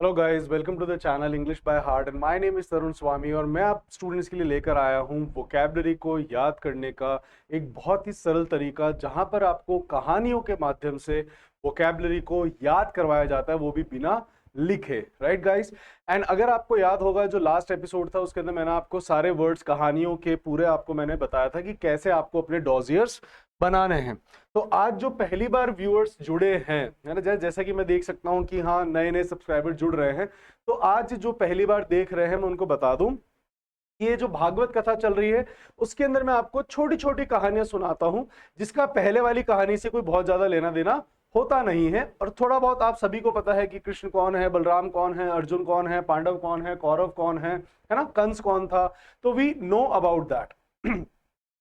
Hello guys, welcome to the channel English by heart and my name is Tarun Swami. और मैं आप students के लिए लेकर आया हूं वोकैबुलरी को याद करने का एक बहुत ही सरल तरीका, जहां पर आपको कहानियों के माध्यम से वोकैबुलरी को याद करवाया जाता है, वो भी बिना लिखे। Right guys? एंड अगर आपको याद होगा, जो लास्ट एपिसोड था उसके अंदर मैंने आपको सारे वर्ड्स कहानियों के पूरे आपको मैंने बताया था कि कैसे आपको अपने डॉजियर्स बनाने हैं। तो आज जो पहली बार व्यूअर्स जुड़े हैं, है ना, जैसा कि मैं देख सकता हूं कि हाँ, नए नए सब्सक्राइबर जुड़ रहे हैं। तो आज जो पहली बार देख रहे हैं, मैं उनको बता दूं कि ये जो भागवत कथा चल रही है उसके अंदर मैं आपको छोटी छोटी कहानियां सुनाता हूं, जिसका पहले वाली कहानी से कोई बहुत ज्यादा लेना देना होता नहीं है। और थोड़ा बहुत आप सभी को पता है कि कृष्ण कौन है, बलराम कौन है, अर्जुन कौन है, पांडव कौन है, कौरव कौन है ना, कंस कौन था। तो वी नो अबाउट दैट।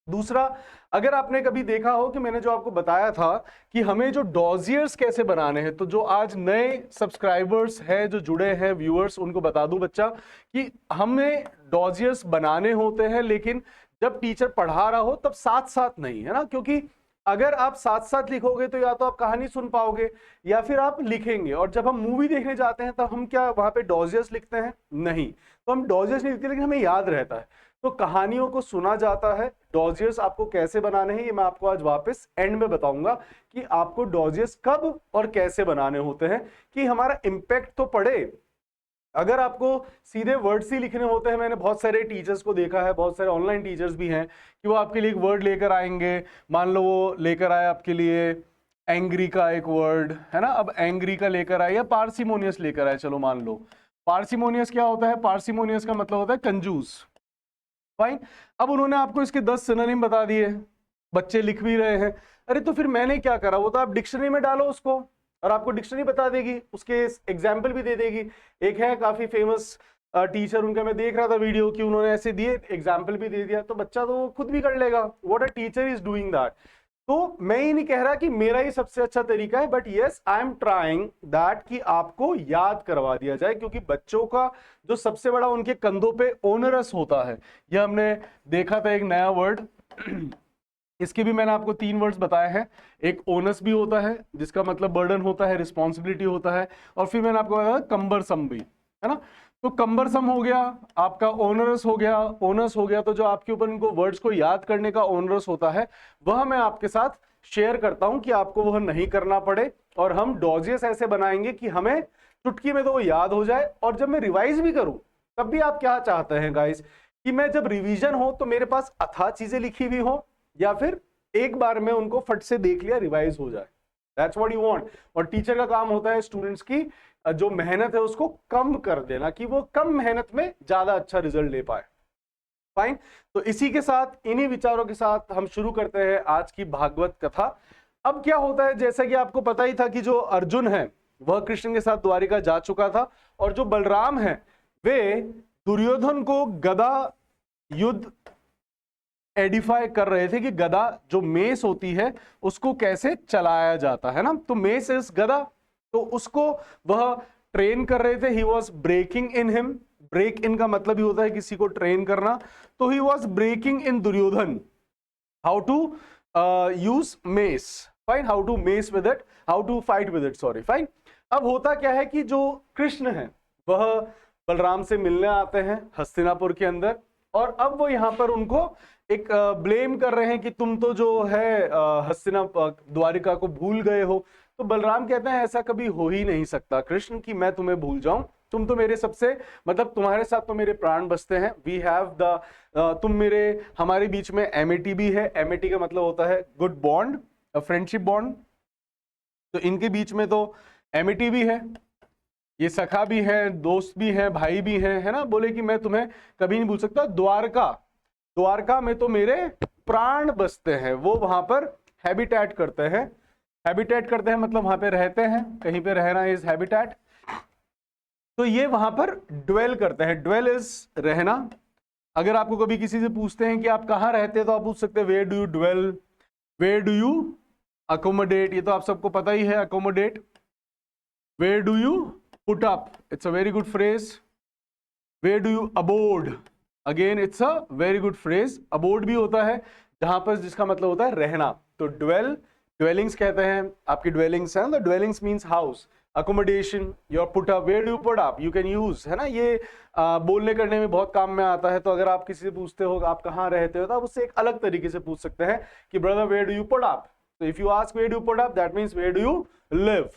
दूसरा, अगर आपने कभी देखा हो कि मैंने जो आपको बताया था कि हमें जो डॉजियर्स कैसे बनाने हैं, तो जो आज नए सब्सक्राइबर्स हैं जो जुड़े हैं व्यूअर्स, उनको बता दूं बच्चा कि हमें डॉजियर्स बनाने होते हैं, लेकिन जब टीचर पढ़ा रहा हो तब साथ साथ नहीं, है ना। क्योंकि अगर आप साथ साथ लिखोगे तो या तो आप कहानी सुन पाओगे या फिर आप लिखेंगे। और जब हम मूवी देखने जाते हैं तब हम क्या वहां पे डॉजियर्स लिखते हैं? नहीं। तो हम डॉजियर्स नहीं लिखते, लेकिन हमें याद रहता है। तो कहानियों को सुना जाता है। डॉजियर्स आपको कैसे बनाने हैं ये मैं आपको आज वापस एंड में बताऊंगा कि आपको डॉजियर्स कब और कैसे बनाने होते हैं, कि हमारा इंपैक्ट तो पड़े। अगर आपको सीधे वर्ड्स ही लिखने होते हैं, मैंने बहुत सारे टीचर्स को देखा है, बहुत सारे ऑनलाइन टीचर्स भी हैं कि वो आपके लिए एक वर्ड लेकर आएंगे। मान लो वो लेकर आए आपके लिए एंग्री का एक वर्ड, है ना। अब एंग्री का लेकर आए या पार्सिमोनियस लेकर आए, चलो मान लो पार्सिमोनियस क्या होता है? पार्सिमोनियस का मतलब होता है कंजूस। फाइन। अब उन्होंने आपको इसके 10 सिनोनिम बता दिए, बच्चे लिख भी रहे हैं। अरे तो फिर मैंने क्या करा, वो तो आप डिक्शनरी में डालो उसको और आपको डिक्शनरी बता देगी, उसके एग्जाम्पल भी दे देगी। एक है काफी फेमस टीचर, उनका मैं देख रहा था वीडियो कि उन्होंने ऐसे दिए, एग्जाम्पल भी दे दिया, तो बच्चा तो खुद भी कर लेगा। What a teacher is doing that. तो मैं ये नहीं कह रहा कि मेरा ही सबसे अच्छा तरीका है, but yes I am trying that कि आपको याद करवा दिया जाए, क्योंकि बच्चों का जो सबसे बड़ा उनके कंधों पे ओनरस होता है। ये हमने देखा था एक नया वर्ड। इसके भी मैंने आपको 3 वर्ड्स बताए हैं। एक ओनस भी होता है, जिसका मतलब बर्डन होता है, रिस्पॉन्सिबिलिटी होता है। और फिर मैंने आपको बताया कंबरसम भी, है ना। तो कंबरसम हो गया आपका, ओनरस हो गया, ओनस हो गया। तो जो आपके ऊपर इनको वर्ड्स को याद करने का ओनरस होता है, वह मैं आपके साथ शेयर करता हूं कि आपको वह नहीं करना पड़े। और हम डॉजियर्स ऐसे बनाएंगे कि हमें चुटकी में तो वो याद हो जाए। और जब मैं रिवाइज भी करूं तब भी आप क्या चाहते हैं गाइस, कि मैं जब रिवीजन हो तो मेरे पास अथाह चीजें लिखी हुई हो, या फिर एक बार में उनको फट से देख लिया, रिवाइज हो जाए। That's what you want. और टीचर का काम होता है स्टूडेंट्स की जो मेहनत है उसको कम कर देना, कि वो कम मेहनत में ज्यादा अच्छा रिजल्ट ले पाए। फाइन। तो इसी के साथ, इन्हीं विचारों के साथ हम शुरू करते हैं आज की भागवत कथा। अब क्या होता है, जैसा कि आपको पता ही था कि जो अर्जुन है वह कृष्ण के साथ द्वारिका जा चुका था, और जो बलराम है वे दुर्योधन को गदा युद्ध एडिफाई कर रहे थे कि गदा जो मेस होती है उसको कैसे चलाया जाता है ना। तो मेस इज गदा, तो उसको वह ट्रेन कर रहे थे। He was breaking in him. Break in का मतलब ही होता है किसी को ट्रेन करना। तो he was breaking in Duryodhan how to use mace. Fine. How to mace with it, how to fight with it, sorry. Fine. अब होता क्या है कि जो कृष्ण है वह बलराम से मिलने आते हैं हस्तिनापुर के अंदर, और अब वो यहां पर उनको एक ब्लेम कर रहे हैं कि तुम तो जो है हस्तिनापुर द्वारिका को भूल गए हो। तो बलराम कहते हैं ऐसा कभी हो ही नहीं सकता कृष्ण कि मैं तुम्हें भूल जाऊं। तुम तो मेरे सबसे, मतलब तुम्हारे साथ तो मेरे प्राण बसते हैं। वी हैव द तुम मेरे, हमारे बीच में एमिटी भी है। एमिटी का मतलब होता है गुड बॉन्ड, फ्रेंडशिप बॉन्ड। तो इनके बीच में तो एमिटी भी है, ये सखा भी है, दोस्त भी है, भाई भी है ना। बोले कि मैं तुम्हें कभी नहीं भूल सकता। द्वारका, द्वारका में तो मेरे प्राण बसते हैं। वो वहां पर हैबिटेट करते हैं। हैबिटेट करते हैं मतलब वहां पे रहते हैं, कहीं पे रहना इज हैबिटेट। तो ये वहां पर ड्वेल करते हैं। ड्वेल इज रहना। अगर आपको कभी किसी से पूछते हैं कि आप कहाँ रहते हैं, तो आप पूछ सकते हैं where do you dwell, where do you accommodate. ये तो आप सबको पता ही है, accommodate. Where do you put up, it's a very good phrase. Where do you abode, again it's a very good phrase. Abode भी होता है जहां पर, जिसका मतलब होता है रहना। तो ड्वेल, ड्वेलिंग्स कहते हैं, आपकी ड्वेलिंग्स है ना। Dwellings means house. accommodation, your put up, where do you put up, you can use, है ना, ये बोलने करने में बहुत काम में आता है। तो अगर आप किसी से पूछते हो आप कहाँ रहते हो, तो आप उससे एक अलग तरीके से पूछ सकते हैं कि brother where do you put up. तो if you ask where do you put up, that means where do you live.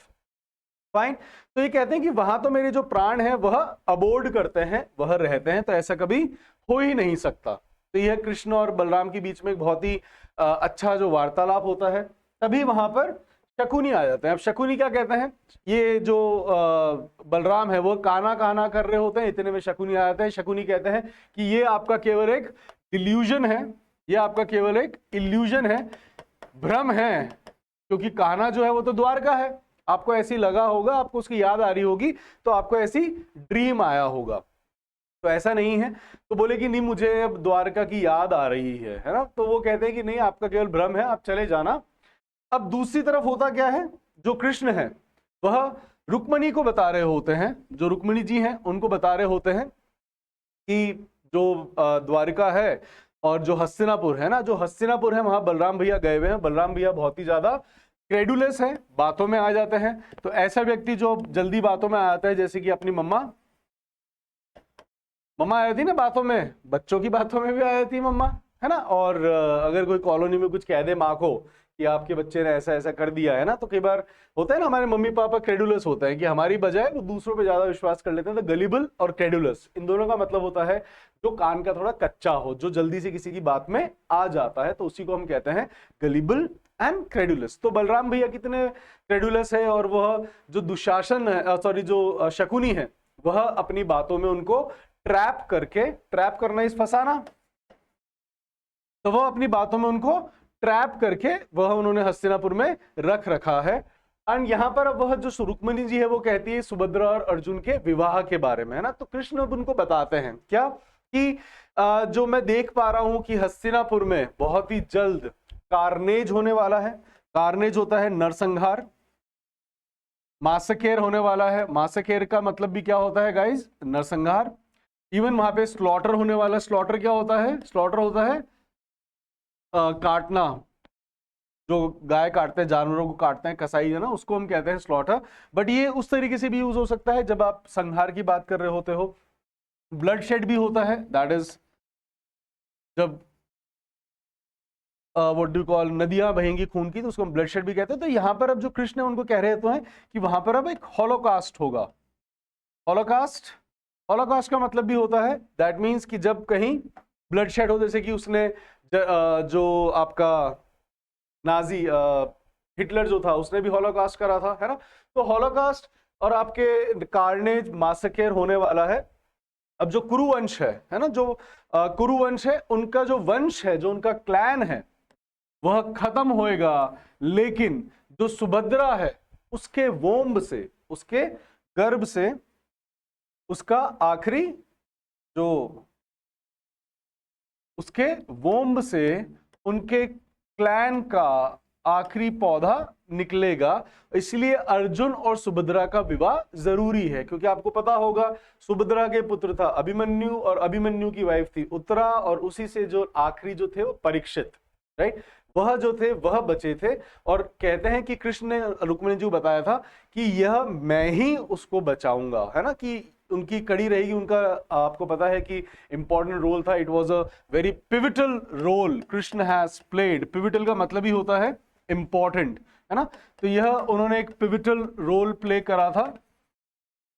Fine. तो ये कहते हैं कि वहां तो मेरे जो प्राण है वह अबोर्ड करते हैं, वह रहते हैं, तो ऐसा कभी हो ही नहीं सकता। तो यह कृष्ण और बलराम के बीच में एक बहुत ही अच्छा जो वार्तालाप होता है। तभी वहां पर शकुनी आ जाते हैं। अब शकुनी क्या कहते हैं, ये जो बलराम है वो काना काना कर रहे होते हैं, इतने में शकुनी आ जाते हैं। शकुनी कहते हैं कि ये आपका केवल एक इल्यूजन है, ये आपका केवल एक इल्यूजन है, भ्रम है, क्योंकि काना जो है वो तो द्वारका है, आपको ऐसी लगा होगा, आपको उसकी याद आ रही होगी, तो आपको ऐसी ड्रीम आया होगा, तो ऐसा नहीं है। तो बोले कि नहीं मुझे अब द्वारका की याद आ रही है ना। तो वो कहते हैं कि नहीं आपका केवल भ्रम है, आप चले जाना। अब दूसरी तरफ होता क्या है, जो कृष्ण है वह रुक्मिणी को बता रहे होते हैं, जो रुक्मिणी जी हैं उनको बता रहे होते हैं कि जो द्वारिका है और जो हस्तिनापुर है ना, जो हस्तिनापुर है वहां बलराम भैया गए हुए हैं। बलराम भैया बहुत ही ज्यादा क्रेडुलस है, बातों में आ जाते हैं। तो ऐसा व्यक्ति जो जल्दी बातों में आ जाता है, जैसे कि अपनी मम्मा आ जाती ना बातों में, बच्चों की बातों में भी आ जाती है मम्मा, है ना। और अगर कोई कॉलोनी में कुछ कह दे माँ को कि आपके बच्चे ने ऐसा ऐसा कर दिया है ना, तो कई बार होता है ना, हमारे मम्मी पापा क्रेडुलस होते हैं कि हमारी बजाय वो दूसरों पे ज्यादा विश्वास कर लेते हैं। तो गलिबल और क्रेडुलस, इन दोनों का मतलब होता है जो कान का थोड़ा कच्चा हो, जो जल्दी से किसी की बात में आ जाता है, तो उसी को हम कहते हैं गलिबल एंड क्रेडुलस। तो बलराम भैया कितने क्रेडुलस है, और वह जो दुशासन है, सॉरी जो शकुनी है, वह अपनी बातों में उनको ट्रैप करके, ट्रैप करना इस फंसाना, तो वह अपनी बातों में उनको ट्रैप करके वह उन्होंने हस्तिनापुर में रख रखा है। एंड यहां पर अब वह जो रुक्मिणी जी है वो कहती है सुभद्रा और अर्जुन के विवाह के बारे में, है ना। तो कृष्ण अब उनको बताते हैं क्या कि जो मैं देख पा रहा हूं कि हस्तिनापुर में बहुत ही जल्द कार्नेज होने वाला है। कार्नेज होता है नरसंहार, मासकेर होने वाला है। मासकेर का मतलब भी क्या होता है गाइज, नरसंहार। इवन वहां पे स्लॉटर होने वाला, स्लॉटर क्या होता है, स्लॉटर होता है काटना, जो गाय काटते हैं, जानवरों को काटते हैं, कसाई है ना, उसको हम कहते हैं स्लॉटर। बट ये उस तरीके से भी यूज हो सकता है जब आप संहार की बात कर रहे होते हो। ब्लड शेड भी होता है, दैट इज जब व्हाट डू कॉल, नदियां बहेंगी खून की, तो उसको हम ब्लड शेड भी कहते हैं। तो यहां पर अब जो कृष्ण है उनको कह रहे तो हैं कि वहां पर अब एक हॉलोकास्ट होगा। हॉलोकास्ट, हॉलोकास्ट का मतलब भी होता है, दैट मीन्स कि जब कहीं ब्लड शेड हो, जैसे कि उसने जो आपका नाजी हिटलर जो था उसने भी हॉलोकास्ट करा था, है ना। तो हॉलोकास्ट और आपके कार्नेज, मासकेर होने वाला है। अब जो कुरुवंश है ना, जो कुरुवंश है, उनका जो वंश है, जो उनका क्लैन है, वह खत्म होएगा, लेकिन जो सुभद्रा है उसके वोम्ब से, उसके गर्भ से, उसका आखिरी जो, उसके वोम्ब से उनके क्लैन का आखिरी पौधा निकलेगा। इसलिए अर्जुन और सुभद्रा का विवाह जरूरी है, क्योंकि आपको पता होगा सुभद्रा के पुत्र था अभिमन्यु, और अभिमन्यु की वाइफ थी उत्तरा, और उसी से जो आखिरी जो थे वो परीक्षित, राइट, वह जो थे वह बचे थे। और कहते हैं कि कृष्ण ने रुक्मिणी जी को बताया था कि यह मैं ही उसको बचाऊंगा, है ना, कि उनकी कड़ी रहेगी। उनका आपको पता है कि इंपॉर्टेंट रोल था, it was a very pivotal role Krishna has played. Pivotal का मतलब ही होता है इंपॉर्टेंट, है ना। तो यह उन्होंने एक पिविटल रोल प्ले करा था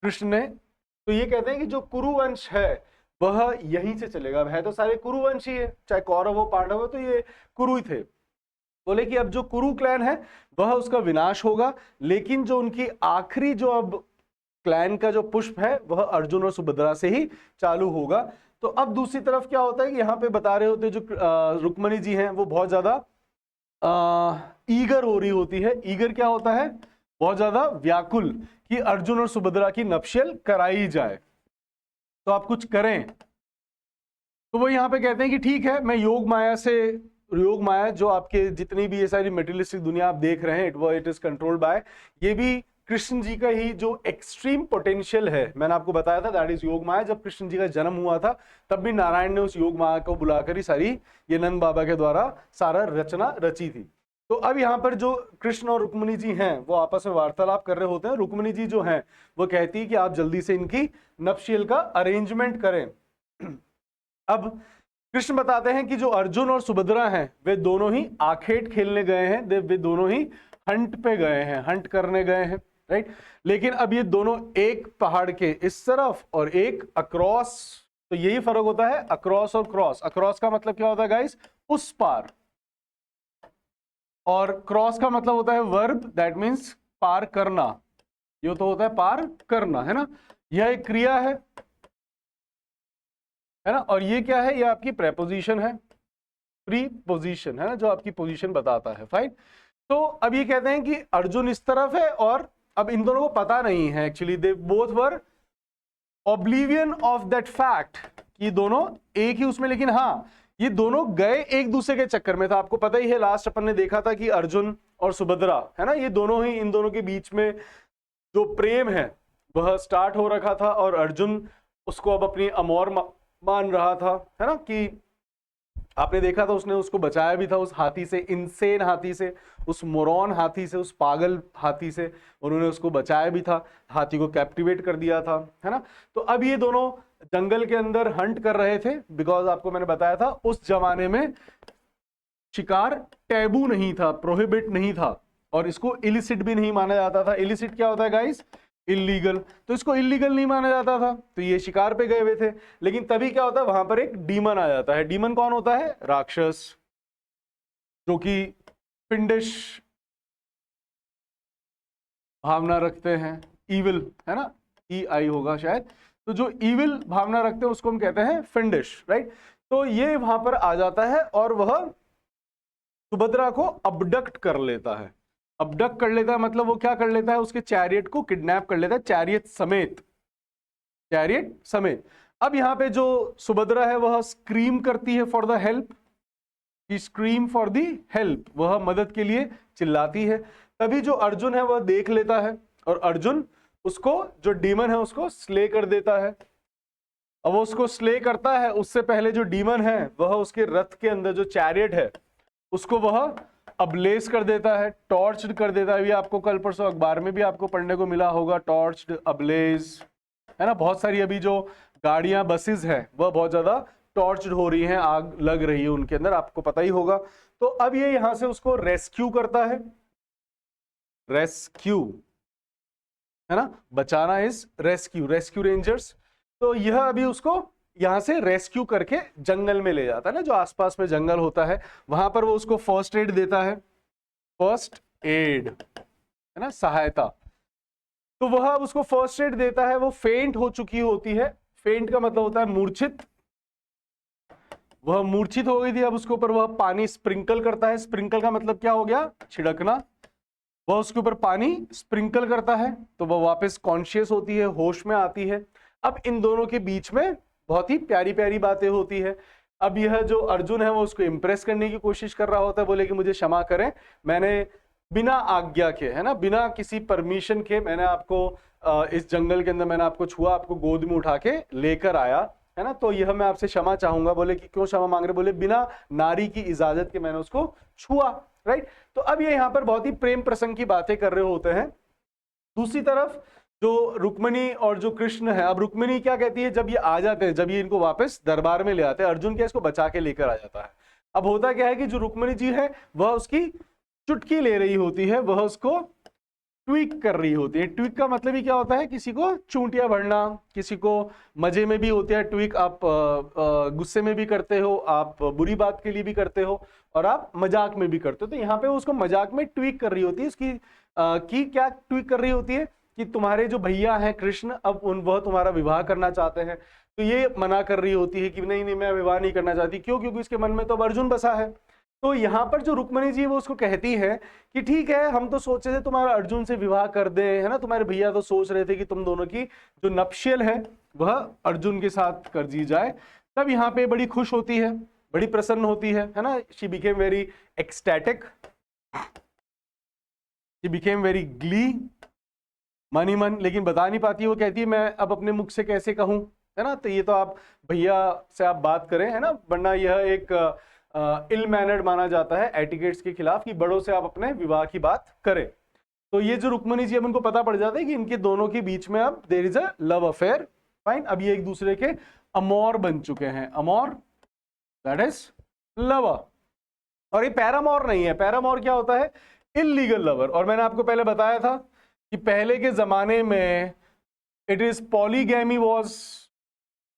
कृष्ण ने। तो ये कहते हैं कि जो कुरुवंश है वह यहीं से चलेगा। है तो सारे कुरुवंशी है, चाहे कौरव हो पांडव हो, तो ये कुरु ही थे। बोले कि अब जो कुरु क्लैन है वह उसका विनाश होगा, लेकिन जो उनकी आखिरी जो अब क्लैन का जो पुष्प है वह अर्जुन और सुभद्रा से ही चालू होगा। तो अब दूसरी तरफ क्या होता है कि यहाँ पे बता रहे होते हैं जो रुक्मिणी जी हैं वो बहुत ज्यादा ईगर हो रही होती है। ईगर क्या होता है, बहुत ज्यादा व्याकुल, कि अर्जुन और सुभद्रा की नपशेल कराई जाए, तो आप कुछ करें। तो वो यहाँ पे कहते हैं कि ठीक है, मैं योग माया से, योग माया जो आपके जितनी भी ये सारी मेटेरियलिस्टिक दुनिया आप देख रहे हैं, इट इज कंट्रोल्ड बाय, ये भी कृष्ण जी का ही जो एक्सट्रीम पोटेंशियल है, मैंने आपको बताया था, दैट इज योग माया। जब कृष्ण जी का जन्म हुआ था तब भी नारायण ने उस योग माया को बुलाकर ही सारी ये नंद बाबा के द्वारा सारा रचना रची थी। तो अब यहाँ पर जो कृष्ण और रुक्मिणी जी हैं वो आपस में वार्तालाप कर रहे होते हैं। रुक्मिणी जी जो हैं वो कहती है कि आप जल्दी से इनकी नपशियल का अरेंजमेंट करें। अब कृष्ण बताते हैं कि जो अर्जुन और सुभद्रा हैं वे दोनों ही आखेट खेलने गए हैं, वे दोनों ही हंट पे गए हैं, हंट करने गए हैं, राइट। लेकिन अब ये दोनों एक पहाड़ के इस तरफ और एक अक्रॉस, तो यही फर्क होता है अक्रॉस और क्रॉस। अक्रॉस का मतलब क्या होता है गाइस, उस पार, और क्रॉस का मतलब होता है वर्ब, दैट मीन्स पार करना। ये तो होता है पार करना, है ना, यह एक क्रिया है ना। और ये क्या है, ये आपकी प्रेपोजिशन है, प्रीपोजिशन है ना, जो आपकी पोजीशन बताता है, फाइन। तो अब ये कहते हैं कि अर्जुन इस तरफ है और अब इन दोनों को पता नहीं है actually, they both were oblivion of that fact कि दोनों एक ही उसमें, लेकिन हाँ ये दोनों गए एक दूसरे के चक्कर में। तो आपको पता ही है लास्ट अपन ने देखा था कि अर्जुन और सुभद्रा है ना, ये दोनों ही, इन दोनों के बीच में जो प्रेम है वह स्टार्ट हो रखा था और अर्जुन उसको अब अपनी अमोर मान रहा था, है ना। कि आपने देखा था उसने उसको बचाया भी था उस हाथी से, इनसेन हाथी से, उस मोरॉन हाथी से, उस पागल हाथी से उन्होंने उसको बचाया भी था, हाथी को कैप्टिवेट कर दिया था, है ना। तो अब ये दोनों जंगल के अंदर हंट कर रहे थे, बिकॉज आपको मैंने बताया था उस जमाने में शिकार टैबू नहीं था, प्रोहिबिट नहीं था, और इसको इलिसिट भी नहीं माना जाता था। इलिसिट क्या होता है गाइस, इलीगल, तो इसको इलीगल नहीं माना जाता था, तो ये शिकार पे गए हुए थे। लेकिन तभी क्या होता है, वहां पर एक डीमन आ जाता है। डीमन कौन होता है, राक्षस, जो कि पिंडिश भावना रखते हैं, ईविल, है ना, EI होगा शायद। तो जो ईविल भावना रखते हैं उसको हम कहते हैं फिंडिश, राइट। तो ये वहां पर आ जाता है और वह सुभद्रा को अबडक्ट कर लेता है। अबडक्ट कर लेता है मतलब वो क्या कर लेता है, उसके चैरियट को किडनैप कर लेता है, चैरियट समेत, चैरियट समेत। अब यहाँ पे जो सुभद्रा है वह स्क्रीम करती है for the help, scream for the help, वह मदद के लिए चिल्लाती है। तभी जो अर्जुन है वह देख लेता है और अर्जुन उसको, जो डीमन है उसको स्ले कर देता है। अब वो उसको स्ले करता है, उससे पहले जो डीमन है वह उसके रथ के अंदर जो चैरियट है उसको वह अब्लेस कर देता है, टॉर्च्ड कर देता है। ये आपको कल परसों अखबार में भी आपको पढ़ने को मिला होगा, टॉर्च्ड, अब्लेज, है ना। बहुत सारी अभी जो गाड़ियां, बसेस है वह बहुत ज्यादा टॉर्च्ड हो रही हैं, आग लग रही है उनके अंदर, आपको पता ही होगा। तो अब ये यहां से उसको रेस्क्यू करता है, रेस्क्यू, है ना, बचाना इज रेस्क्यू, रेस्क्यू रेंजर्स। तो यह अभी उसको यहां से रेस्क्यू करके जंगल में ले जाता है ना, जो आसपास में जंगल होता है वहां पर वो उसको फर्स्ट एड देता है, फर्स्ट एड, है ना, सहायता। तो वह अब उसको फर्स्ट एड देता है, वो फेंट हो चुकी होती है, फेंट का मतलब होता है मूर्छित, वह मूर्छित हो गई थी। अब उसके ऊपर वह पानी स्प्रिंकल करता है, स्प्रिंकल का मतलब क्या हो गया, छिड़कना। वह उसके ऊपर पानी स्प्रिंकल करता है तो वह वापस कॉन्शियस होती है, होश में आती है। अब इन दोनों के बीच में बहुत ही प्यारी प्यारी बातें होती है। अब यह जो अर्जुन है वो उसको इंप्रेस करने की कोशिश कर रहा होता है, बोले कि मुझे क्षमा करें, मैंने बिना आज्ञा के, है ना, बिना किसी परमिशन के मैंने आपको इस जंगल के अंदर मैंने आपको छुआ, आपको गोद में उठा के लेकर आया, है ना, तो यह मैं आपसे क्षमा चाहूंगा। बोले कि क्यों क्षमा मांग रहे, बोले बिना नारी की इजाजत के मैंने उसको छुआ, राइट। तो अब ये यहाँ पर बहुत ही प्रेम प्रसंग की बातें कर रहे होते हैं। दूसरी तरफ जो रुक्मिणी और जो कृष्ण है, अब रुक्मिणी क्या कहती है, जब ये आ जाते हैं, जब ये इनको वापस दरबार में ले आते हैं, अर्जुन क्या इसको बचा के लेकर आ जाता है। अब होता क्या है कि जो रुक्मिणी जी है वह उसकी चुटकी ले रही होती है, वह उसको ट्विक कर रही होती है। ट्विक का मतलब ही क्या होता है, किसी को चूंटियां भरना, किसी को मजे में भी होती है ट्विक, आप गुस्से में भी करते हो, आप बुरी बात के लिए भी करते हो और आप मजाक में भी करते हो। तो यहाँ पे उसको मजाक में ट्विक कर रही होती है। इसकी की क्या ट्विक कर रही होती है कि तुम्हारे जो भैया हैं कृष्ण, अब वह तुम्हारा विवाह करना चाहते हैं। तो ये मना कर रही होती है कि नहीं नहीं मैं विवाह नहीं करना चाहती। क्यों, क्योंकि इसके मन में तो अब अर्जुन बसा है। तो यहाँ पर जो रुक्मिणी जी वो उसको कहती है कि ठीक है, हम तो सोचे थे तुम्हारा अर्जुन से विवाह कर दे, है ना, तुम्हारे भैया तो सोच रहे थे कि तुम दोनों की जो नपशियल है वह अर्जुन के साथ कर दी जाए। तब यहाँ पे बड़ी खुश होती है, बड़ी प्रसन्न होती है ना। She became very ecstatic, she became very Glee, मन ही मन, लेकिन बता नहीं पाती। वो कहती है मैं अब अपने मुख से कैसे कहूं, है ना। तो ये तो आप भैया से आप बात करें, है ना, वरना यह एक इल मैनर्ड माना जाता है एटिकेट्स के खिलाफ, कि बड़ों से आप अपने विवाह की बात करें। तो ये जो रुक्मणी जी, अब उनको पता पड़ जाता है कि इनके दोनों के बीच में अब there is a love affair. Fine, अब ये एक दूसरे के अमोर बन चुके हैं। Amour that is lover. और ये पैरामोर नहीं है। पैरामोर क्या होता है? Illegal lover. और मैंने आपको पहले बताया था कि पहले के जमाने में it is polygamy was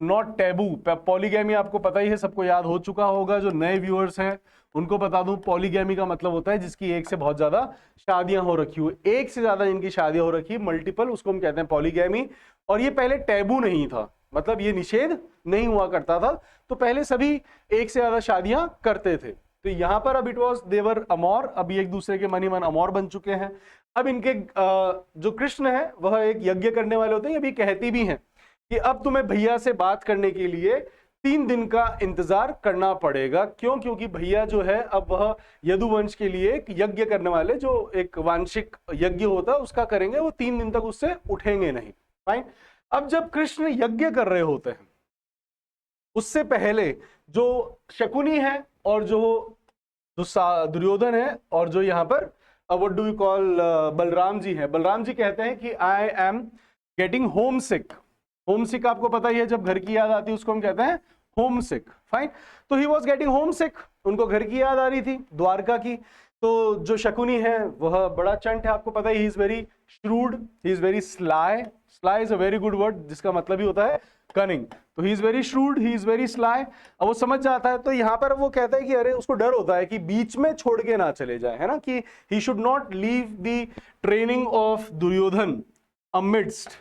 not taboo. Polygamy आपको पता ही है, सबको याद हो चुका होगा। जो नए व्यूअर्स हैं उनको बता दूं, पॉलीगैमी का मतलब होता है जिसकी एक से बहुत ज्यादा शादियां हो रखी हो, एक से ज्यादा जिनकी शादियां हो रखी, मल्टीपल, उसको हम कहते हैं पॉलीगैमी। और ये पहले टैबू नहीं था, मतलब ये निषेध नहीं हुआ करता था। तो पहले सभी एक से ज्यादा शादियां करते थे। तो यहां पर अब इट वॉज देवर अमोर, अब ये एक दूसरे के मन ही मन अमोर बन चुके हैं। अब इनके जो कृष्ण है वह एक यज्ञ करने वाले होते हैं। अभी कहती भी हैं कि अब तुम्हें भैया से बात करने के लिए 3 दिन का इंतजार करना पड़ेगा। क्यों? क्योंकि भैया जो है अब वह यदुवंश के लिए एक यज्ञ करने वाले, जो एक वांशिक यज्ञ होता है उसका करेंगे, वो 3 दिन तक उससे उठेंगे नहीं। फाइन। अब जब कृष्ण यज्ञ कर रहे होते हैं उससे पहले जो शकुनी है और जो दुर्योधन है और जो यहाँ पर what do we call Balram ji हैं, बलराम जी कहते हैं कि I am getting homesick. Homesick आपको पता ही है, जब घर की याद आती है उसको हम कहते हैं होम सिक। फाइन। तो ही वॉज गेटिंग होम सिक, उनको घर की याद आ रही थी, द्वारका की। तो जो शकुनी है वह बड़ा चंट है, आपको पता he is very shrewd, he is very sly. Sly is a very good word जिसका मतलब ही होता है कनिंग। तो he is very shrewd, he is very sly. अब वो समझ जाता है। तो यहाँ पर वो कहता है कि अरे, उसको डर होता है कि बीच में छोड़ के ना चले जाए, है ना, कि he should not leave the training of Duryodhana amidst.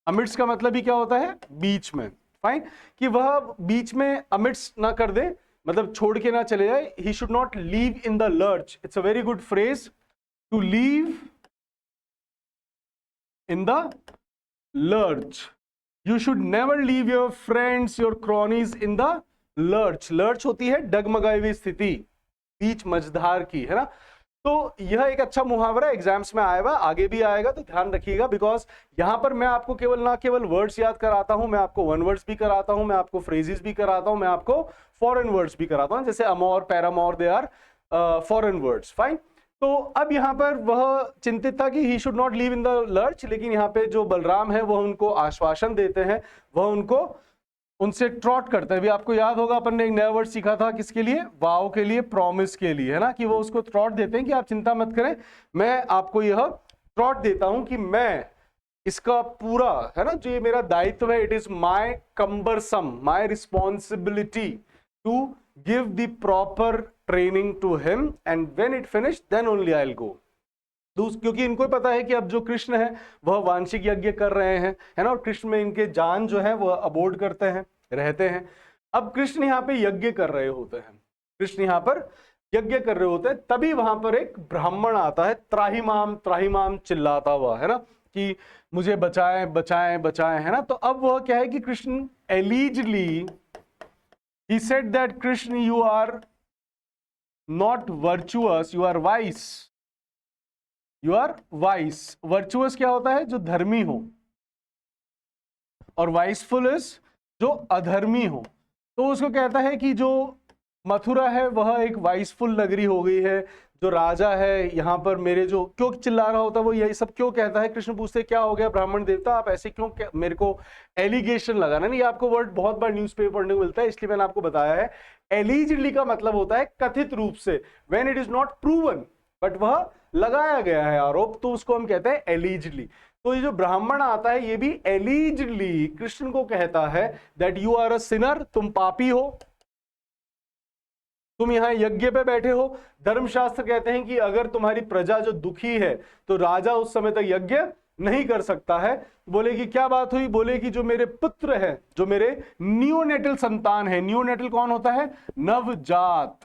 Amidst का मतलब ही क्या होता है? बीच में। फाइन, कि वह बीच में अमिडस्ट ना कर दे, मतलब छोड़ के ना चले जाए। He should not leave in the lurch. It's a very good phrase, to leave in the lurch. You should never leave your friends, your cronies in the lurch. lurch होती है डगमगाई हुई स्थिति, बीच मझधार की, है ना। तो यह एक अच्छा मुहावरा एग्जाम्स में आया हुआ, आगे भी आएगा, तो ध्यान रखिएगा। बिकॉज यहां पर मैं आपको केवल वर्ड्स याद कराता हूं, मैं आपको वन वर्ड्स भी कराता हूं, मैं आपको फ्रेजेस भी कराता हूं, मैं आपको फॉरेन वर्ड्स भी कराता हूं, जैसे amour, paramour, they are foreign words. Fine. तो अब यहाँ पर वह चिंतित था कि he should not leave in the lurch, लेकिन यहाँ पे जो बलराम है वह उनको आश्वासन देते हैं, वह उनको उनसे ट्रॉट करते हैं। अभी आपको याद होगा अपन ने एक नया वर्ड सीखा था, किसके लिए? वाव के लिए, प्रॉमिस के लिए, है ना, कि वो उसको ट्रॉट देते हैं कि आप चिंता मत करें, मैं आपको यह ट्रॉट देता हूं कि मैं इसका पूरा, है ना, जो ये मेरा दायित्व है, it is my cumbersome, my responsibility to give the proper training to him and when it finished then only I'll go। क्योंकि इनको पता है कि अब जो कृष्ण है वह वांशिक यज्ञ कर रहे हैं, है ना, और कृष्ण में इनके जान जो है वह अबोर्ड करते हैं, रहते हैं। अब कृष्ण यहाँ पे यज्ञ कर रहे होते हैं, कृष्ण यहाँ पर यज्ञ कर रहे होते हैं, तभी वहां पर एक ब्राह्मण आता है, त्राहिमाम त्राहिमाम चिल्लाता हुआ, है ना, कि मुझे बचाएं बचाएं बचाएं, है ना। तो अब वह क्या है कि Krishna allegedly he said that Krishna, you are not virtuous, you are wise, you are wise। virtuous क्या होता है? जो धर्मी हो, और वाइसफुल इज जो अधर्मी हो। तो उसको कहता है कि जो मथुरा है वह एक वाइसफुल नगरी हो गई है, जो राजा है यहाँ पर मेरे, जो क्यों चिल्ला रहा होता है वो यही सब क्यों कहता है? कृष्ण पूछते क्या हो गया ब्राह्मण देवता, आप ऐसे क्यों मेरे को एलिगेशन लगाना। नहीं, आपको वर्ड बहुत बार न्यूज़पेपर पढ़ने को मिलता है, इसलिए मैंने आपको बताया है। एलिजिडली का मतलब होता है कथित रूप से, when it is not proven, but वह लगाया गया है आरोप, तो उसको हम कहते हैं एलिजिडली। तो ये जो ब्राह्मण आता है ये भी एलिजिडली कृष्ण को कहता है that you are a sinner, तुम पापी हो, तुम यहां यज्ञ पे बैठे हो। धर्मशास्त्र कहते हैं कि अगर तुम्हारी प्रजा जो दुखी है तो राजा उस समय तक यज्ञ नहीं कर सकता है। बोले कि क्या बात हुई? बोले कि जो मेरे पुत्र है, जो मेरे नियोनेटल संतान है, नियोनेटल कौन होता है? नवजात,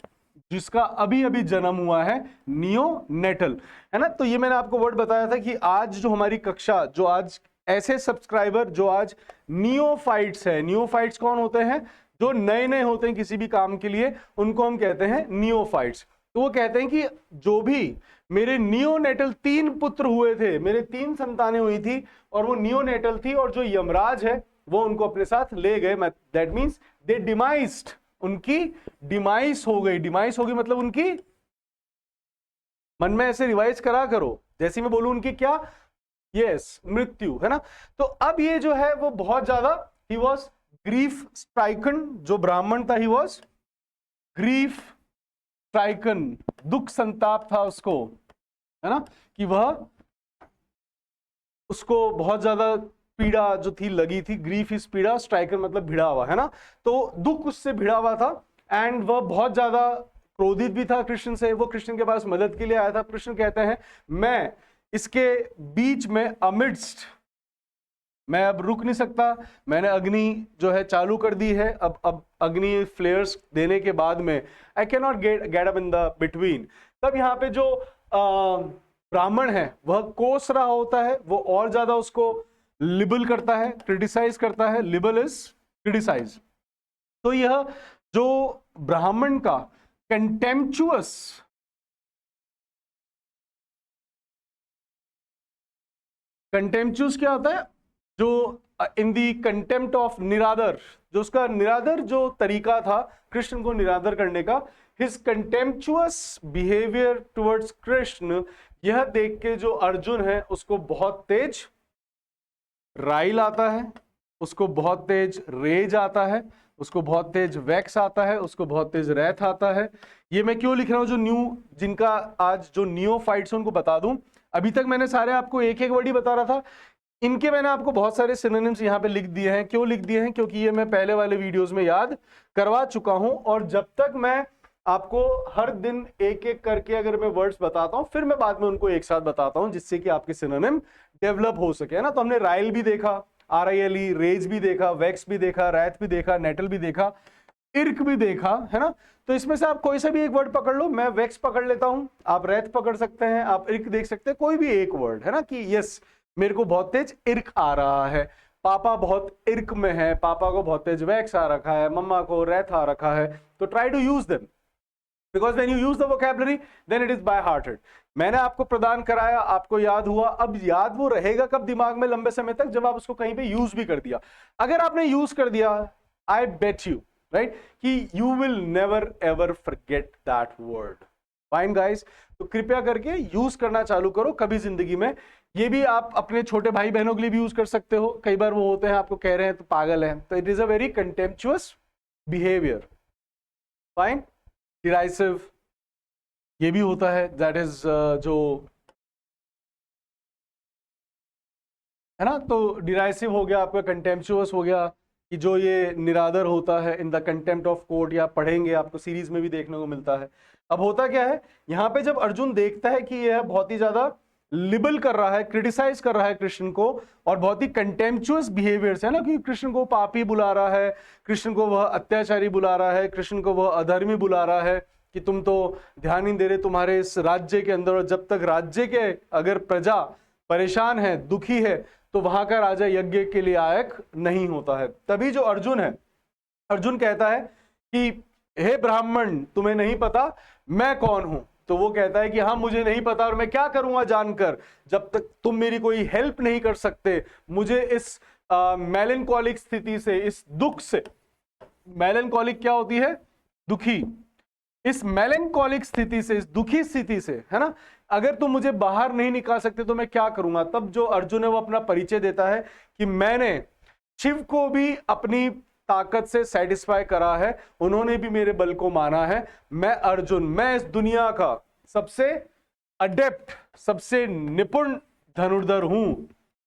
जिसका अभी अभी जन्म हुआ है, नियोनेटल, है ना। तो ये मैंने आपको वर्ड बताया था कि आज जो हमारी कक्षा, जो आज ऐसे सब्सक्राइबर जो आज नियोफाइट्स है, नियोफाइट्स कौन होते हैं? जो नए नए होते हैं किसी भी काम के लिए, उनको हम कहते हैं नियोफाइट्स। तो वो कहते हैं कि जो भी मेरे नियोनेटल 3 पुत्र हुए थे, मेरे 3 संतानें हुई थी और वो नियोनेटल थी, और जो यमराज है वो उनको अपने साथ ले गए, दैट मींस दे डिमाइज्ड, उनकी डिमाइस हो गई। डिमाइस होगी मतलब उनकी, मन में ऐसे रिवाइज करा करो, जैसे मैं बोलूं उनकी क्या, यस, मृत्यु, है ना। तो अब ये जो है वो बहुत ज्यादा, ही वॉज ग्रीफ स्ट्राइकन, जो ब्राह्मण था ही वॉज ग्रीफ स्ट्राइकन, दुख संताप था उसको, है ना, कि वह, उसको बहुत ज्यादा पीड़ा जो थी लगी थी। ग्रीफ इज पीड़ा, स्ट्राइकर मतलब भिड़ा हुआ, है ना। तो दुख उससे भिड़ा हुआ था एंड वह बहुत ज्यादा क्रोधित भी था कृष्ण से। वो कृष्ण के पास मदद के लिए आया था। कृष्ण कहते हैं मैं इसके बीच में अमिडस्ट, मैं अब रुक नहीं सकता, मैंने अग्नि जो है चालू कर दी है। अब अग्नि फ्लेयर्स देने के बाद में I can not get up in the between. तब यहाँ पे जो ब्राह्मण है वह कोस रहा होता है, वो और ज्यादा उसको लिबल करता है, क्रिटिसाइज करता है। Libel is criticize. तो यह जो ब्राह्मण का कंटेम्पचुअस, कंटेम्पचुअस क्या होता है, जो इन दी कंटेम्प्ट ऑफ निरादर, जो उसका निरादर जो तरीका था कृष्ण को निरादर करने का, his contemptuous behaviour towards Krishna, यह देख के जो अर्जुन है उसको बहुत तेज राइल आता है, उसको बहुत तेज रेज आता है, उसको बहुत तेज वैक्स आता है, उसको बहुत तेज रैथ आता है। ये मैं क्यों लिख रहा हूं, जो न्यू, जिनका आज जो नियोफाइट्स उनको बता दूं। अभी तक मैंने सारे आपको एक एक वर्ड ही बता रहा था, इनके मैंने आपको बहुत सारे सिनोनिम्स यहाँ पे लिख दिए हैं। क्यों लिख दिए हैं, क्योंकि ये मैं पहले वाले वीडियोस में याद करवा चुका हूं। और जब तक मैं आपको हर दिन एक एक करके अगर मैं वर्ड्स बताता हूं, फिर मैं बाद में उनको एक साथ बताता हूं, जिससे कि आपके सिनोनिम डेवलप हो सके, है ना। तो हमने राइल भी देखा, RILE, रेज भी देखा, वैक्स भी देखा, रैथ भी देखा, नेटल भी देखा, इर्क भी देखा, है ना। तो इसमें से आप कोई सा भी एक वर्ड पकड़ लो। मैं वैक्स पकड़ लेता हूं, आप रैथ पकड़ सकते हैं, आप इर्क देख सकते हैं, कोई भी एक वर्ड, है ना, कि यस मेरे को बहुत तेज इर्क आ रहा है, पापा बहुत इर्क में है, पापा को बहुत तेज वैक्स आ रखा है, मम्मा को रैथ आ रखा है। तो try to use them, because when you use the vocabulary then it is by hearted। मैंने आपको प्रदान कराया, आपको याद हुआ, अब याद वो रहेगा कब दिमाग में लंबे समय तक, जब आप उसको कहीं पे यूज भी कर दिया। अगर आपने यूज कर दिया, आई बेट यू, राइट, कि you will never ever forget that word. Fine guys, तो कृपया करके यूज करना चालू करो कभी जिंदगी में। ये भी आप अपने छोटे भाई बहनों के लिए भी यूज कर सकते हो। कई बार वो होते हैं आपको कह रहे हैं तो पागल है, तो it is a very contemptuous behaviour. Fine, derisive ये भी होता है, दैट इज जो, है ना। तो डिराइसिव हो गया आपका, कंटेम्पचुअस हो गया कि जो ये निरादर होता है, in the contempt of court, या पढ़ेंगे आपको सीरीज में भी देखने को मिलता है। अब होता क्या है यहाँ पे, जब अर्जुन देखता है कि यह बहुत ही ज्यादा लिबल कर रहा है, क्रिटिसाइज कर रहा है कृष्ण को, और बहुत ही कंटेम्पचुअस बिहेवियर से, है ना, कि कृष्ण को पापी बुला रहा है, कृष्ण को वह अत्याचारी बुला रहा है, कृष्ण को वह अधर्मी बुला रहा है, कि तुम तो ध्यान नहीं दे रहे तुम्हारे इस राज्य के अंदर, और जब तक राज्य के अगर प्रजा परेशान है, दुखी है, तो वहां का राजा यज्ञ के लिए लायक नहीं होता है। तभी जो अर्जुन है, अर्जुन कहता है कि हे ब्राह्मण, तुम्हें नहीं पता मैं कौन हूं। तो वो कहता है कि हाँ मुझे नहीं पता, और मैं क्या करूंगा जानकर, जब तक तुम मेरी कोई हेल्प नहीं कर सकते। मुझे इस मेलनकॉलिक स्थिति से, इस दुख से, मेलनकॉलिक क्या होती है, दुखी, इस मेलनकॉलिक स्थिति से, इस दुखी स्थिति से, है ना, अगर तुम मुझे बाहर नहीं निकाल सकते तो मैं क्या करूंगा। तब जो अर्जुन है वो अपना परिचय देता है कि मैंने शिव को भी अपनी ताकत से सेटिस्फाई करा है, उन्होंने भी मेरे बल को माना है। मैं अर्जुन, मैं इस दुनिया का सबसे अडेप्ट, सबसे निपुण धनुर्धर हूं।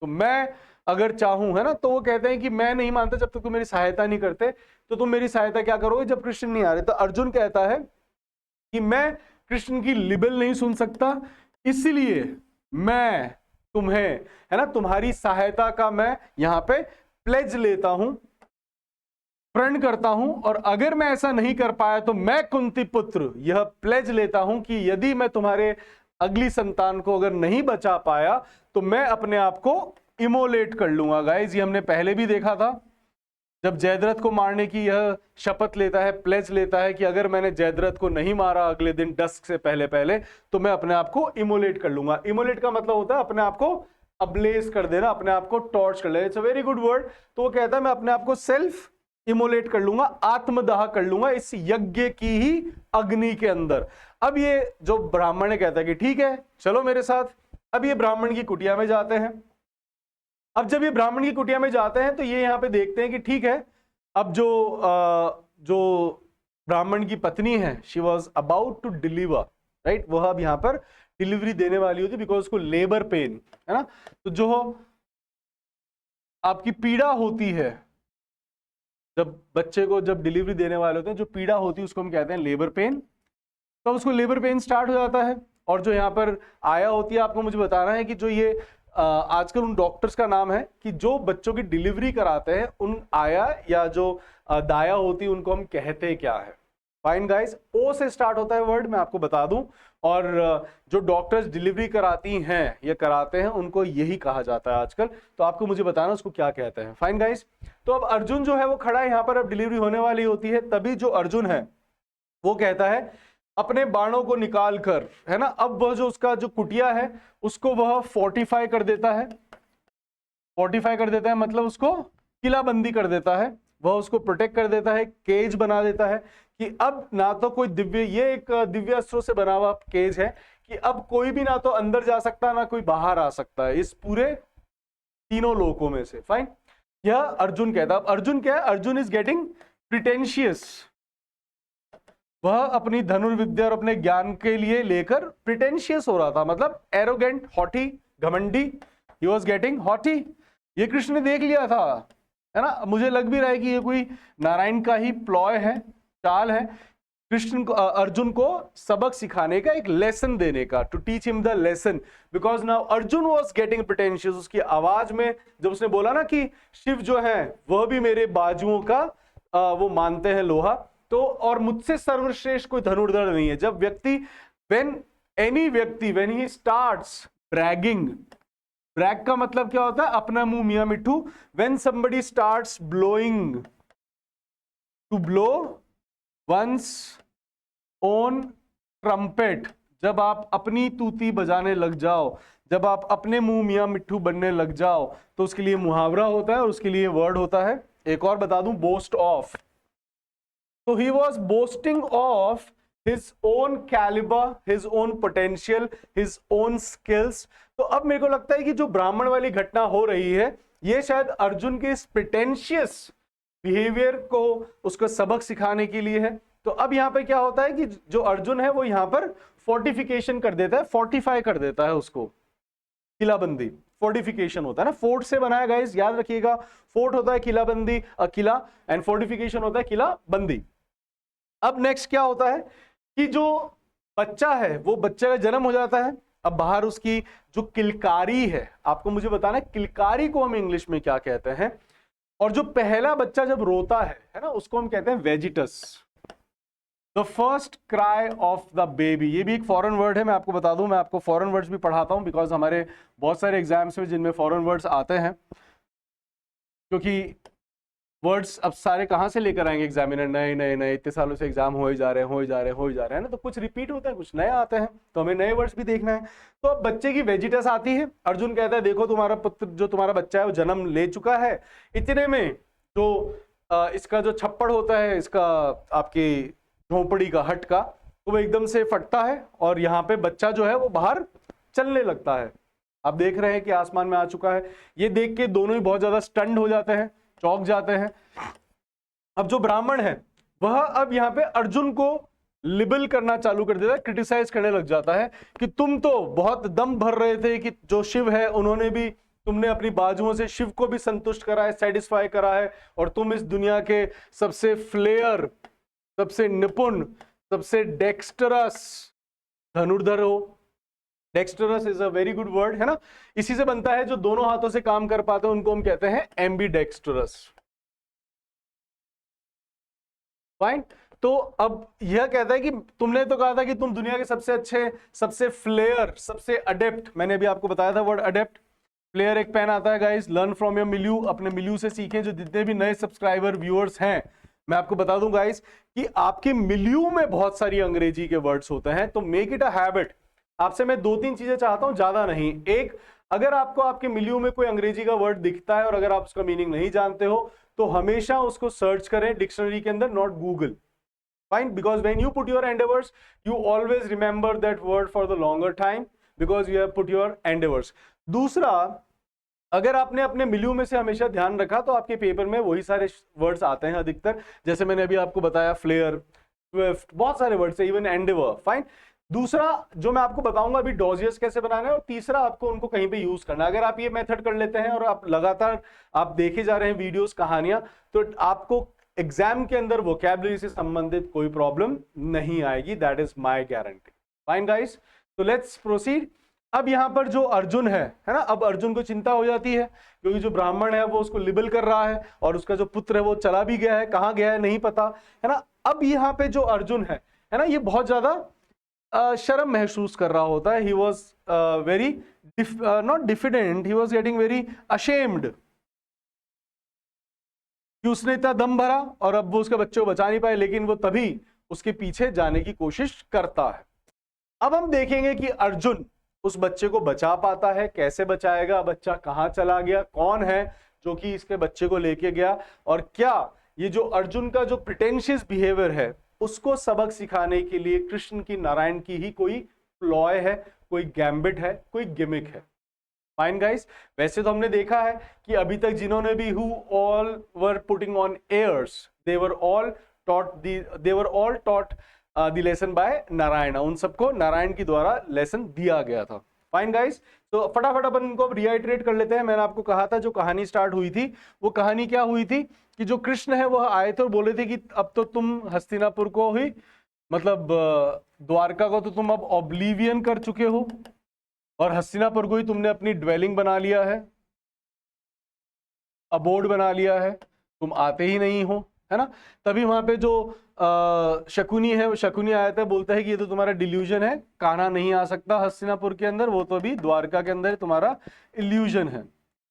तो मैं अगर चाहूं, है ना, तो वो कहते हैं कि मैं नहीं मानता जब तक तुम मेरी सहायता नहीं करते, तो तुम मेरी सहायता क्या करोगे जब कृष्ण नहीं आ रहे। तो अर्जुन कहता है कि मैं कृष्ण की लिबल नहीं सुन सकता, इसलिए मैं तुम्हें, है ना, तुम्हारी सहायता का मैं यहां पे प्लेज लेता हूं, प्रण करता हूं। और अगर मैं ऐसा नहीं कर पाया तो मैं कुंती पुत्र यह प्लेज लेता हूं कि यदि मैं तुम्हारे अगली संतान को अगर नहीं बचा पाया तो मैं अपने आप को इमोलेट कर लूंगा। गाइज, ये हमने पहले भी देखा था, जब जयद्रथ को मारने की यह शपथ लेता है, प्लेज लेता है कि अगर मैंने जयद्रथ को नहीं मारा अगले दिन डस्क से पहले पहले, तो मैं अपने आप को इमोलेट कर लूंगा। इमोलेट का मतलब होता है अपने आप को अब्लेज कर देना, अपने आप को टॉर्च कर लेना। It's a very good word. तो वो कहता है मैं अपने आप को सेल्फ इमोलेट कर लूंगा, आत्मदाह कर लूंगा इस यज्ञ की ही अग्नि के अंदर। अब ये जो ब्राह्मण है कहता है कि ठीक है चलो मेरे साथ। अब ये ब्राह्मण की कुटिया में जाते हैं। अब जब ये ब्राह्मण की कुटिया में जाते हैं तो ये यहां पे देखते हैं कि ठीक है, अब जो ब्राह्मण की पत्नी है, she was about to deliver, right, वह अब यहां पर डिलीवरी देने वाली होती, बिकॉज उसको लेबर पेन है ना। तो जो आपकी पीड़ा होती है, जब बच्चे को जब डिलीवरी देने वाले होते हैं, जो पीड़ा होती है उसको हम कहते हैं लेबर पेन। तो उसको लेबर पेन स्टार्ट हो जाता है। और जो यहाँ पर आया होती है, आपको मुझे बताना है कि जो ये आजकल उन डॉक्टर्स का नाम है कि जो बच्चों की डिलीवरी कराते हैं, उन आया या जो दाया होती है उनको हम कहते क्या है। फाइन गाइस, ओ से स्टार्ट होता है वर्ड, मैं आपको बता दूं। और जो डॉक्टर्स डिलीवरी कराती हैं या कराते हैं उनको यही कहा जाता है आजकल। तो आपको मुझे बताना उसको क्या कहते हैं। फाइन गाइस, तो अब अर्जुन जो है वो खड़ा है यहाँ पर, अब डिलीवरी होने वाली होती है। तभी जो अर्जुन है वो कहता है अपने बाणों को निकाल कर, है ना, अब वह जो उसका जो कुटिया है उसको वह फोर्टिफाई कर देता है। फोर्टिफाई कर देता है मतलब उसको किलाबंदी कर देता है, वह उसको प्रोटेक्ट कर देता है, केज बना देता है कि अब ना तो कोई दिव्य, ये एक दिव्य अस्त्रों से बना हुआ केज है कि अब कोई भी ना तो अंदर जा सकता ना कोई बाहर आ सकता है इस पूरे तीनों लोकों में से। फाइन, यह अर्जुन कहता। अब अर्जुन क्या है, अर्जुन इज गेटिंग प्रिटेंशियस। वह अपनी धनुर्विद्या और अपने ज्ञान के लिए लेकर प्रिटेंशियस हो रहा था, मतलब एरोगेंट, हॉटी, घमंडी। He was getting haughty. ये कृष्ण ने देख लिया था, है ना। मुझे लग भी रहा है कि ये कोई नारायण का ही प्लॉय है, चाल है, कृष्ण को, अर्जुन को सबक सिखाने का, एक लेसन देने का, to teach him the lesson. Because now Arjun was getting pretentious. उसकी आवाज में जब उसने बोला ना कि शिव जो है वह भी मेरे बाजुओं का वो मानते हैं लोहा, तो और मुझसे सर्वश्रेष्ठ कोई धनुर्धर नहीं है। जब व्यक्ति, when he starts bragging, brag का मतलब क्या होता है, अपना मुंह मियां मिट्ठू। When somebody starts blowing, to blow one's own trumpet, जब आप अपनी तूती बजाने लग जाओ, जब आप अपने मुंह मियां मिट्ठू बनने लग जाओ, तो उसके लिए मुहावरा होता है और उसके लिए वर्ड होता है। एक और बता दूं, boast of. So he was boasting of his own caliber, his own potential, his own skills. तो अब मेरे को लगता है कि जो ब्राह्मण वाली घटना हो रही है, ये शायद अर्जुन के इस प्रिटेंशियस बिहेवियर को उसको सबक सिखाने के लिए है। तो अब यहाँ पे क्या होता है कि जो अर्जुन है वो यहाँ पर फोर्टिफिकेशन कर देता है, फोर्टिफाई कर देता है उसको, किलाबंदी। फोर्टिफिकेशन होता है ना, फोर्ट से बनाया, गाइस याद रखिएगा, फोर्ट होता है किलाबंदी, किला, एंड फोर्टिफिकेशन होता है किलाबंदी। अब नेक्स्ट क्या होता है कि जो बच्चा है वो बच्चे का जन्म हो जाता है। अब बाहर उसकी जो किलकारी है, आपको मुझे बताना है किलकारी को हम इंग्लिश में क्या कहते हैं। और जो पहला बच्चा जब रोता है ना, उसको हम कहते हैं vagitus, the first cry of the baby. ये भी एक फॉरेन वर्ड है, मैं आपको बता दूं, मैं आपको फॉरेन वर्ड्स भी पढ़ाता हूं, बिकॉज हमारे बहुत सारे एग्जाम्स में जिनमें फॉरेन वर्ड्स आते हैं, क्योंकि वर्ड्स अब सारे कहाँ से लेकर आएंगे एग्जामिनर, नए नए नए, इतने सालों से एग्जाम हो ही जा रहे हैं ना, तो कुछ रिपीट होता है, कुछ नए आते हैं, तो हमें नए वर्ड्स भी देखना है। तो अब बच्चे की वेजिटस आती है। अर्जुन कहता है देखो तुम्हारा पुत्र, जो तुम्हारा बच्चा है वो जन्म ले चुका है। इतने में जो इसका जो छप्पड़ होता है, इसका आपकी झोपड़ी का, हट का, तो वो एकदम से फटता है और यहाँ पे बच्चा जो है वो बाहर चलने लगता है। आप देख रहे हैं कि आसमान में आ चुका है। ये देख के दोनों ही बहुत ज्यादा स्टन्ड हो जाते हैं, चौंक जाते हैं। अब जो ब्राह्मण है वह अब यहाँ पे अर्जुन को लिबल करना चालू कर देता है, क्रिटिसाइज करने लग जाता है कि तुम तो बहुत दम भर रहे थे कि जो शिव है उन्होंने भी, तुमने अपनी बाजुओं से शिव को भी संतुष्ट करा है, सेटिस्फाई करा है, और तुम इस दुनिया के सबसे फ्लेयर, सबसे निपुण, सबसे डेक्स्टरस धनुर्धर हो। Dexterous is a very good word, है ना। इसी से बनता है जो दोनों हाथों से काम कर पाते हैं उनको हम कहते हैं एम्बीडेक्स्टरस। फाइन। तो अब यह कहता है कि तुमने तो कहा था कि तुम दुनिया के सबसे अच्छे, सबसे फ्लेयर, सबसे अडेप्ट, मैंने भी आपको बताया था वर्ड अडेप्ट। फ्लेयर एक पेन आता है guys, learn from your milieu, अपने मिल्यू से सीखें। जो जितने भी नए सब्सक्राइबर व्यूअर्स हैं, मैं आपको बता दूं गाइस कि आपके मिल्यू में बहुत सारी अंग्रेजी के वर्ड्स होते हैं, तो मेक इट अ हैबिट। आपसे मैं 2-3 चीजें चाहता हूं, ज्यादा नहीं। एक, अगर आपको आपके मिलियो में कोई अंग्रेजी का वर्ड दिखता है और अगर आप उसका मीनिंग नहीं जानते हो तो हमेशा उसको सर्च करें डिक्शनरी के अंदर, not Google. Fine, because when you put your endeavors, you always remember that word for the longer time because you have put your endeavors. दूसरा, अगर आपने अपने मिलियो में से हमेशा ध्यान रखा तो आपके पेपर में वही सारे वर्ड्स आते हैं अधिकतर, जैसे मैंने अभी आपको बताया फ्लेयर, स्विफ्ट, बहुत सारे वर्ड्स है, इवन एंडेवर. फाइन. दूसरा जो मैं आपको बताऊंगा अभी डॉजियस कैसे बनाना है, और तीसरा आपको उनको कहीं पे यूज करना है. अगर आप ये मेथड कर लेते हैं और आप लगातार आप देखे जा रहे हैं वीडियोस, कहानियां, तो आपको एग्जाम के अंदर वोकैबुलरी से संबंधित कोई प्रॉब्लम नहीं आएगी. That is my guarantee. Fine guys, तो लेट्स प्रोसीड. अब यहां पर जो अर्जुन है ना, अब अर्जुन को चिंता हो जाती है क्योंकि जो ब्राह्मण है वो उसको लिबल कर रहा है और उसका जो पुत्र है वो चला भी गया है, कहां गया है नहीं पता, है ना. अब यहाँ पे जो अर्जुन है ना, ये बहुत ज्यादा शर्म महसूस कर रहा होता है. He was very not diffident, he was getting very ashamed कि उसने इतना दम भरा और अब वो उसके बच्चे को बचा नहीं पाए, लेकिन वो तभी उसके पीछे जाने की कोशिश करता है. अब हम देखेंगे कि अर्जुन उस बच्चे को बचा पाता है, कैसे बचाएगा, बच्चा कहां चला गया, कौन है जो कि इसके बच्चे को लेके गया, और क्या ये जो अर्जुन का जो प्रिटेंशियस बिहेवियर है उसको सबक सिखाने के लिए कृष्ण की, नारायण की ही कोई प्लॉय है, कोई गैम्बिट है, कोई गिमिक है. फाइन गाइस, वैसे तो हमने देखा है कि अभी तक जिन्होंने भी who all were putting on airs, they were all taught the lesson by Narayan. उन सबको नारायण के द्वारा लेसन दिया गया था. फाइन गाइस, तो फटाफट अपन इनको रिआइटरेट कर लेते हैं. मैंने आपको कहा था जो कहानी स्टार्ट हुई थी वो कहानी क्या हुई थी कि जो कृष्ण है वह आए थे और बोले थे कि अब तो तुम हस्तिनापुर को ही, मतलब द्वारका को तो तुम अब ऑब्लिवियन कर चुके हो और हस्तिनापुर को ही तुमने अपनी ड्वेलिंग बना लिया है, अबोर्ड बना लिया है, तुम आते ही नहीं हो, है ना. तभी वहां पे जो शकुनी है, वो शकुनी आया था, बोलता है कि ये तो तुम्हारा डिल्यूजन है, कान्हा नहीं आ सकता हस्तिनापुर के अंदर, वो तो अभी द्वारका के अंदर तुम्हारा इल्यूजन है.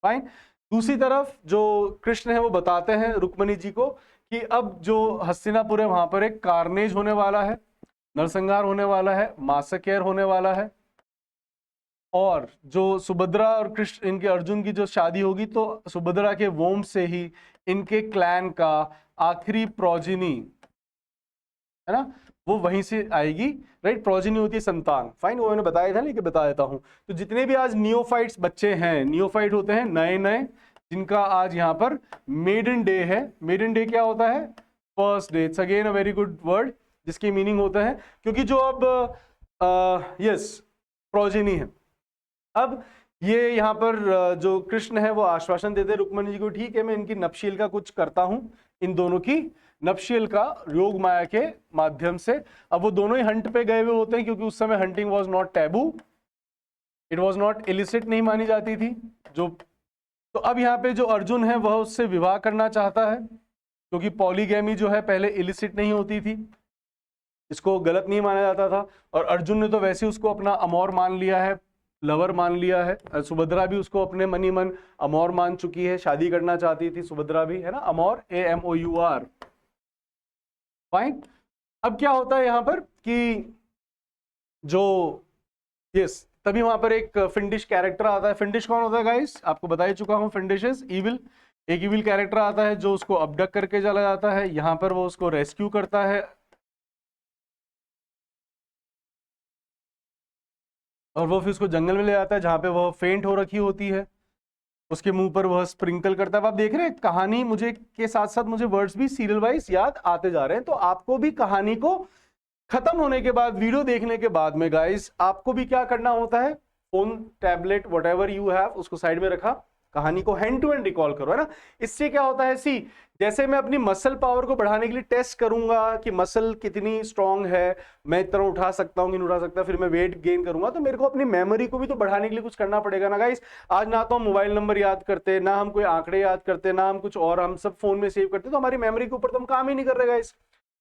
फाइन. दूसरी तरफ जो कृष्ण है वो बताते हैं रुक्मणी जी को कि अब जो हस्तिनापुर है वहां पर एक कार्नेज होने वाला है, नरसंहार होने वाला है, मासकेर होने वाला है, और जो सुभद्रा और कृष्ण, इनके अर्जुन की जो शादी होगी तो सुभद्रा के वोम से ही इनके क्लैन का आखिरी प्रोजिनी, है ना, वो वहीं से आएगी. राइट, प्रोजिनी होती है संतान. फाइन, वो मैंने बताया था, लेकिन बता देता हूं. तो जितने भी आज नियोफाइट्स बच्चे हैं, नियोफाइट होते हैं नए नए, जिनका आज यहाँ पर मेडन डे है. मेडन डे क्या होता है? First day. It's again a very good word जिसकी मीनिंग होता है, क्योंकि जो अब यस प्रोजिनी है. अब ये यहाँ पर जो कृष्ण है वो आश्वासन देते रुक्मणी जी को, ठीक है मैं इनकी नपशील का कुछ करता हूं, इन दोनों की नपशील का योग माया के माध्यम से. अब वो दोनों ही हंट पे गए हुए होते हैं क्योंकि उस समय hunting was not taboo, it was not illicit, नहीं मानी जाती थी जो. तो अब यहाँ पे जो अर्जुन है वह उससे विवाह करना चाहता है क्योंकि पॉलीगैमी जो है पहले इलिसिट नहीं होती थी, इसको गलत नहीं माना जाता था. और अर्जुन ने तो वैसे उसको अपना अमोर मान लिया है, लवर मान लिया है. सुभद्रा भी उसको अपने मनी मन अमोर मान चुकी है, शादी करना चाहती थी सुभद्रा भी, है ना, अमोर, AMOUR. फाइन. अब क्या होता है यहाँ पर कि जो यस, तभी वहां पर एक फिंडिश कैरेक्टर आता है. फिंडिश कौन होता है गाइस? आपको बता ही चुका हूं. फिंडिश इज इविल. एक इविल कैरेक्टर आता है जो उसको अबडक्ट करके चला जाता है. यहाँ पर वो उसको रेस्क्यू करता है और वो फिर उसको जंगल में ले जाता है जहां पे वह फेंट हो रखी होती है. उसके मुंह पर वह स्प्रिंकल करता है. आप देख रहे हैं कहानी मुझे के साथ साथ मुझे वर्ड्स भी सीरियल वाइज याद आते जा रहे हैं. तो आपको भी कहानी को खत्म होने के बाद, वीडियो देखने के बाद में गाइस, आपको भी क्या करना होता है, phone, tablet, whatever you have, उसको साइड में रखा, कहानी को हैंड टू हैंड रिकॉल करो, है ना. इससे क्या होता है, सी जैसे मैं अपनी मसल पावर को बढ़ाने के लिए टेस्ट करूंगा कि मसल कितनी स्ट्रांग है, मैं इतना उठा सकता हूं कि नहीं उठा सकता, फिर मैं वेट गेन करूंगा, तो मेरे को अपनी मेमोरी को भी तो बढ़ाने के लिए कुछ करना पड़ेगा ना गाइस. आज ना तो हम मोबाइल नंबर याद करते, ना हम कोई आंकड़े याद करते, ना हम कुछ और, हम सब फोन में सेव करते, तो हमारी मेमोरी के ऊपर तो हम काम ही नहीं कर रहे गाइस.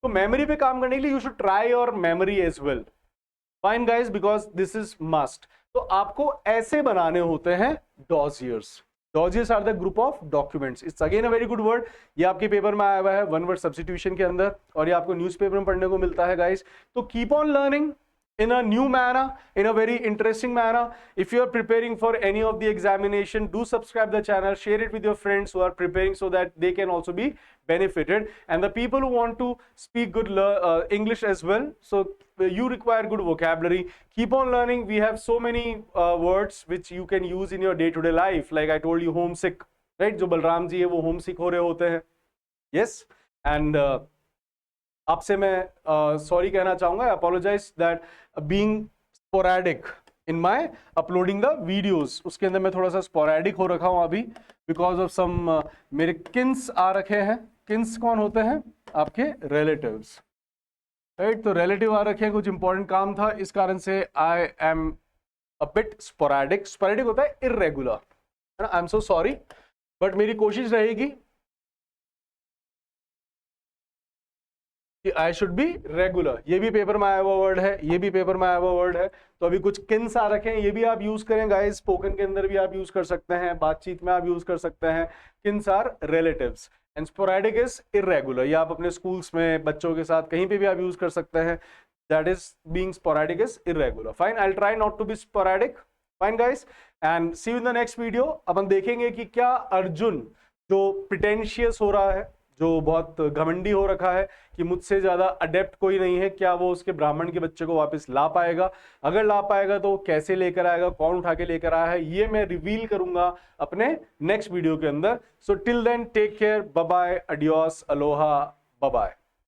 तो मेमोरी पे काम करने के लिए you should try your memory as well. Fine guys, because this is must. तो आपको ऐसे बनाने होते हैं dossiers. Dossiers are the group of documents. It's again a very good word. ये आपके पेपर में आया हुआ है वन वर्ड सब्स्टिट्यूशन के अंदर और ये आपको न्यूज़पेपर में पढ़ने को मिलता है गाइस. तो keep on learning, in a new manner, in a very interesting manner. If you are preparing for any of the examination, do subscribe the channel, share it with your friends who are preparing so that they can also be benefited. And the people who want to speak good English as well, so you require good vocabulary, keep on learning. We have so many words which you can use in your day-to-day life. Like I told you, homesick, right? जो बलराम जी है वो homesick हो रहे होते हैं. Yes. And आपसे मैं sorry कहना चाहूंगा. I apologize that being sporadic in my uploading the videos, उसके अंदर मैं थोड़ा सा स्पोरेडिक हो रखा हूं अभी बिकॉज ऑफ सम मेरे किन्स आ रखे हैं. किन्स कौन होते हैं? आपके रिलेटिव्स, राइट? तो रिलेटिव आ रखे हैं, कुछ इंपॉर्टेंट काम था, इस कारण से I am a bit sporadic. Sporadic होता है इर्रेगुलर, है ना? I am so sorry, but मेरी कोशिश रहेगी कि आई शुड बी रेगुलर. ये भी पेपर में आया हुआ वर्ड है, ये भी पेपर में आया हुआ वर्ड है. तो अभी कुछ किन्स आ रखे हैं, ये भी आप यूज करें गाइस. स्पोकन के अंदर भी आप यूज कर सकते हैं, बातचीत में आप यूज कर सकते हैं. Kins are relatives and sporadic is irregular. ये आप अपने स्कूल्स में बच्चों के साथ कहीं पे भी आप यूज कर सकते हैं. That is being sporadic is irregular. Fine, I will try not to be sporadic. Fine guys, and see you in the next video. अपन देखेंगे कि क्या अर्जुन जो प्रिटेंशियस हो रहा है, जो बहुत घमंडी हो रखा है कि मुझसे ज्यादा अडेप्ट कोई नहीं है, क्या वो उसके ब्राह्मण के बच्चे को वापस ला पाएगा? अगर ला पाएगा तो कैसे लेकर आएगा, कौन उठा के लेकर आया है, ये मैं रिवील करूंगा अपने नेक्स्ट वीडियो के अंदर. So till then take care, bye bye, adios, aloha, bye bye.